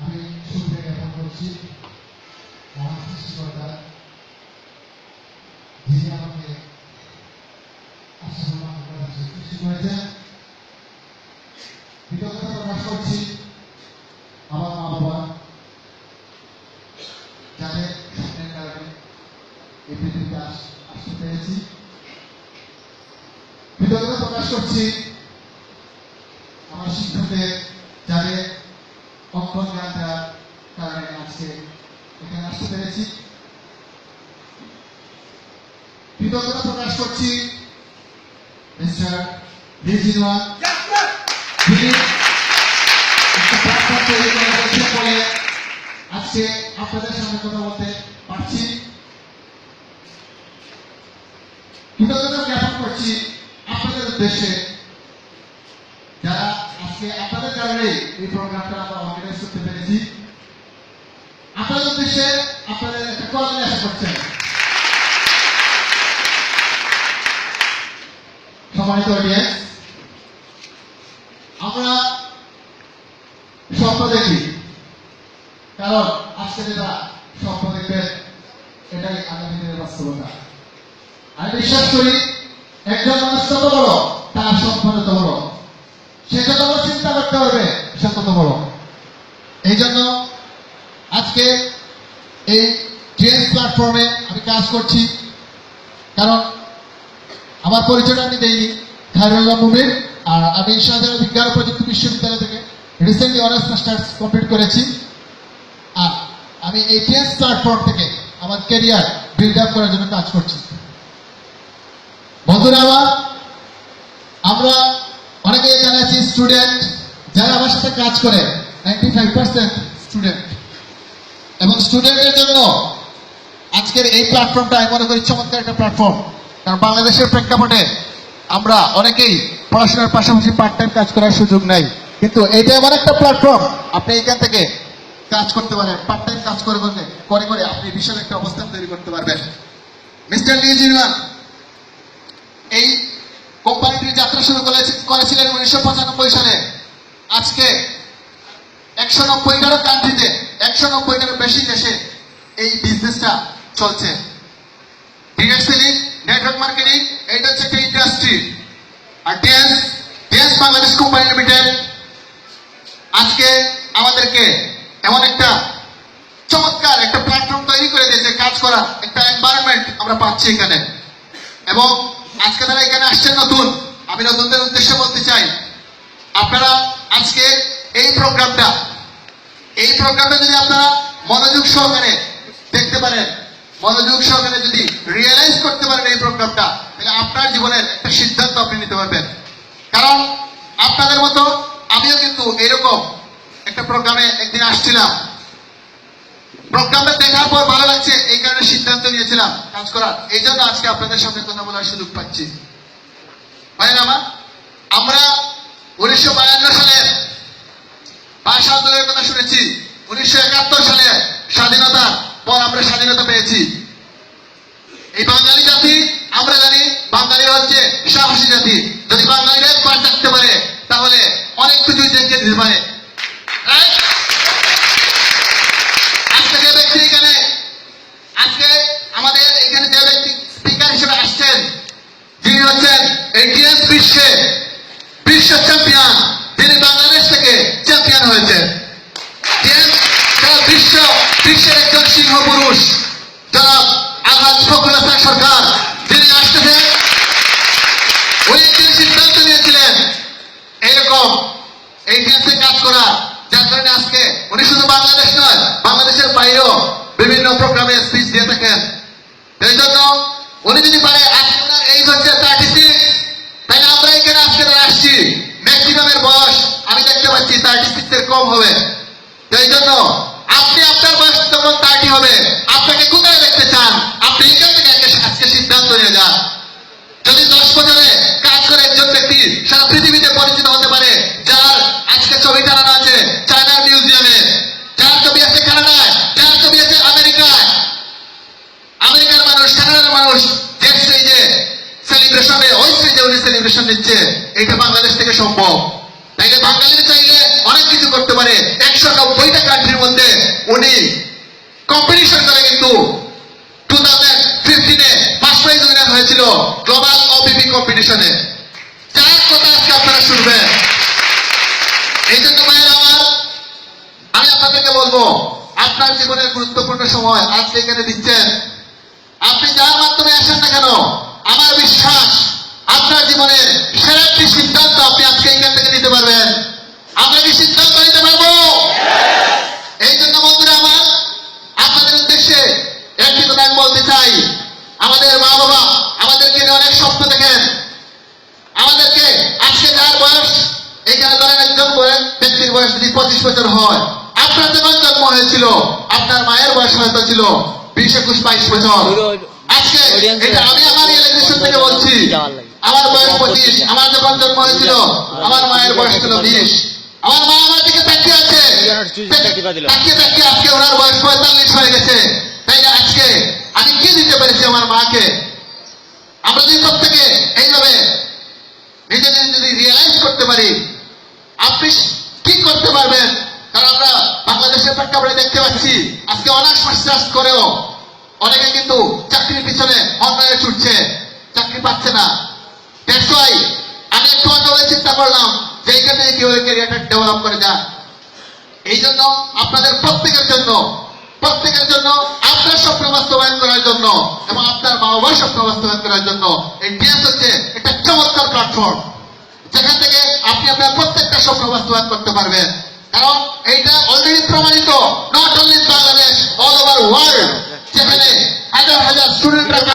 আমি শুরুতে জ্ঞাপন করছি আমার সৃষ্টিকর্তা যিনি আমাকে সৃষ্টি করেছেন। কৃতজ্ঞতা প্রকাশ করছি আমার মা বাবা যাদের স্বপ্নের কারণে এই পৃথিবীতে আসতে পেরেছি। কৃতজ্ঞতা প্রকাশ করছি আমার শিক্ষকদের যাদের অক্ষর জ্ঞান দেওয়ার কারণে আজকে এখানে আসতে পেরেছি। কৃতজ্ঞতা প্রকাশ করছি মিস্টার লিজিনওয়ান, যিনি একটা প্ল্যাটফর্ম তৈরি করে দিয়েছেন বলে আজকে আপনাদের সামনে কথা বলতে পারছি। কৃতজ্ঞতা জ্ঞাপন করছি আপনাদের উদ্দেশ্যে যারা আজকে আপনাদের কারণে এই প্রোগ্রামটা আমরা অর্গানাইজ করতে পেরেছি। আপনাদের উদ্দেশ্যে আপনাদের একটা কলেজে আশা করছেন। সম্মানিত অডিয়েন্স, আমরা স্বপ্ন দেখি, কারণ আজকে যেটা স্বপ্ন দেখবেন এটাই আগামী দিনের বাস্তবতা। আমি বিশ্বাস করি একজন মানুষ তত বড় তার স্বপ্ন তত বড়, সে যত বড় চিন্তা করতে পারবে সে তত বড়। এই জন্য আজকে এই ট্রেন্স প্ল্যাটফর্মে আমি কাজ করছি, কারণ আমার পরিচয়টা আমি দেইনি, খায়রুল্লাহ মুমিন। আর আমি শাহজালাল বিজ্ঞান ও প্রযুক্তি বিশ্ববিদ্যালয় থেকে রিসেন্টলি অনার্স মাস্টার্স কমপ্লিট করেছি। আর আমি এই ট্রেন্স প্ল্যাটফর্ম থেকে আমার ক্যারিয়ার বিল্ড আপ করার জন্য কাজ করছি। বন্ধুরা আমার, আমরা অনেকে এখানে আছি স্টুডেন্ট, যারা আমার সাথে কাজ করে 95% স্টুডেন্ট, এবং স্টুডেন্টের জন্য আজকের এই প্ল্যাটফর্মটা আমি মনে করি চমৎকার একটা প্ল্যাটফর্ম। কারণ বাংলাদেশের প্রেক্ষাপটে আমরা অনেকেই পড়াশোনার পাশাপাশি পার্ট টাইম কাজ করার সুযোগ নাই, কিন্তু এটা এমন একটা প্ল্যাটফর্ম আপনি এখান থেকে কাজ করতে পারেন, পার্ট টাইম কাজ করে করে আপনি বিশাল একটা অবস্থান তৈরি করতে পারবেন। মিস্টার লিজিনওয়ান এই কোম্পানিটির যাত্রা শুরু করেছিলেন 1995 সালে। আজকে 190টারও কান্ট্রিতে, 190টারও বেশি দেশে এই বিজনেসটা চলছে। ডিরেক্ট সেলিং, নেটওয়ার্ক মার্কেটিং, এটা হচ্ছে একটা ইন্ডাস্ট্রি। আর ডিএস বাংলাদেশ কোম্পানি লিমিটেড আজকে আমাদেরকে এমন একটা চমৎকার একটা প্ল্যাটফর্ম তৈরি করে দিয়েছে, কাজ করার একটা এনভায়রনমেন্ট আমরা পাচ্ছি এখানে। এবং আজকে যারা এখানে আসছেন নতুন, আমি নতুনদের উদ্দেশ্যে বলতে চাই, আপনারা আজকে এই প্রোগ্রামটা যদি আপনারা মনোযোগ সহকারে দেখতে পারেন, মনোযোগ সহকারে যদি রিয়েলাইজ করতে পারেন এই প্রোগ্রামটা, তাহলে আপনার জীবনের একটা সিদ্ধান্ত আপনি নিতে পারবেন। কারণ আপনাদের মতো আমিও কিন্তু এরকম একটা প্রোগ্রামে একদিন আসছিলাম, প্রোগ্রামটা দেখার পর ভালো লাগছে, এই কারণে সিদ্ধান্ত নিয়েছিলাম কাজ করার। এই জন্য আজকে আপনাদের সাথে কথা বলার সুযোগ পাচ্ছি। ভাই আমার, আমরা 1952 সালের ভাষা আন্দোলনের কথা শুনেছি, 1971 সালে স্বাধীনতার পর আমরা স্বাধীনতা পেয়েছি। এই বাঙালি জাতি, আমরা জানি বাঙালি হচ্ছে সাহসী জাতি। যদি বাঙালিরা একবার থাকতে পারে তাহলে অনেক কিছুই দেখে দিতে পারে। আজকে আমাদের এখানে যে ব্যক্তি স্পিকার হিসেবে আসছেন, যিনি হচ্ছেন এটিএস বিশ্ব চ্যাম্পিয়ন, যিনি বাংলাদেশ থেকে চ্যাম্পিয়ন হয়েছেন। বিশ্বের একজন সিংহ পুরুষ জনাব আলহাজ ফখরুল হাসান সরকার, যিনি আসতেছেন। উনি একদিন সিদ্ধান্ত নিয়েছিলেন এইরকম এটিএসে কাজ করা, যার কারণে আজকে উনি শুধু বাংলাদেশ নয়, বাংলাদেশের বাইরেও বিভিন্ন প্রোগ্রামে স্পিচ দিয়ে থাকেন। এই জন্য উনি যদি পারে, আজকে ওনার এইজ হচ্ছে 36, তাই আমরা এখানে আজকে আসছি, ম্যাক্সিমামের বয়স আমি দেখতে পাচ্ছি 36 এর কম হবে। এই জন্য আপনি আপনার বয়স যখন 30 হবে, আপনাকে কোথায় দেখতে চান? আপনি এখান থেকে আজকে সিদ্ধান্ত নিয়ে যান। যদি 10 বছরে কাজ করে একজন ব্যক্তি সারা পৃথিবীতে পরিচিত হতে পারে, যার আজকে ছবি টানানো আছে চায়নার মিউজিয়ামে, যার ছবি আছে কানাডায়, যার ছবি আছে আমেরিকায়, আমেরিকার মানুষ, কানাডার মানুষ যে স্টেজে সেলিব্রেশনে, ওই স্টেজে উনি সেলিব্রেশন নিচ্ছে, এটা বাংলাদেশ থেকে সম্ভব। তাইলে বাঙালিরা চাইলে অনেক কিছু করতে পারে 190টা কান্ট্রির মধ্যে উনি কম্পিটিশন করে কিন্তু 2015-এ ফার্স্ট প্রাইজ উইনার হয়েছিল গ্লোবাল ওবিপি কম্পিটিশনে। যার কথা আজকে আপনারা শুনবেন। এই জন্য ভাইয়েরা আমার, আমি আপনাদেরকে বলবো, আপনার জীবনের গুরুত্বপূর্ণ সময় আজকে এখানে দিচ্ছেন। আপনি যার মাধ্যমে আসেন না কেন, আমার বিশ্বাস আপনার জীবনের সেরা একটি সিদ্ধান্ত আপনি আজকে এখান থেকে নিতে পারবেন। আমরা কি সিদ্ধান্ত নিতে পারবো? এই জন্য বন্ধুরা আমার, আপনাদের উদ্দেশ্যে একটি কথা আমি বলতে চাই। আমাদের মা বাবা আমাদেরকে নিয়ে অনেক স্বপ্ন দেখেন। আমাদেরকে আজকে যার বয়স, এখানে ধরেন একজন ব্যক্তির বয়স যদি 25 বছর হয়, আপনার যখন জন্ম হয়েছিল আপনার মায়ের বয়স হয়তো ছিল 20, 21, 22 বছর। আজকে এটা আমি আমার রিয়েলাইজেশন থেকে বলছি, আমার বয়স 25, আমার যখন জন্ম হয়েছিল আমার মায়ের বয়স ছিল 20। আমার মা আমার দিকে তাকিয়ে আছে, তাকিয়ে তাকিয়ে আজকে ওনার বয়স 45 হয়ে গেছে। তাই না, আজকে আমি কি দিতে পেরেছি আমার মাকে? আমরা যদি প্রত্যেকে এইভাবে নিজেদের যদি রিয়েলাইজ করতে পারি, আপনি কি করতে পারবেন? কারণ আমরা বাংলাদেশের প্রেক্ষাপটে দেখতে পাচ্ছি আজকে অনার্স মাস্টার্স করেও অনেকে কিন্তু চাকরির পিছনে অন্যায় ছুটছে, চাকরি পাচ্ছে না। দ্যাটস ওয়াই আমি একটু অন্যভাবে চিন্তা করলাম যে এইখানে কিভাবে ক্যারিয়ারটা ডেভেলপ করে যায়। এই জন্য আপনাদের প্রত্যেকের জন্য আপনার স্বপ্ন বাস্তবায়ন করার জন্য এবং আপনার মা বাবার স্বপ্ন বাস্তবায়ন করার জন্য এই টিএস হচ্ছে একটা চমৎকার প্ল্যাটফর্ম, যেখান থেকে আপনি আপনার প্রত্যেকটা স্বপ্ন বাস্তবায়ন করতে পারবেন। কারণ এইটা অলরেডি প্রমাণিত, not only Bangladesh, all over world, যেখানে হাজার হাজার স্টুডেন্টরা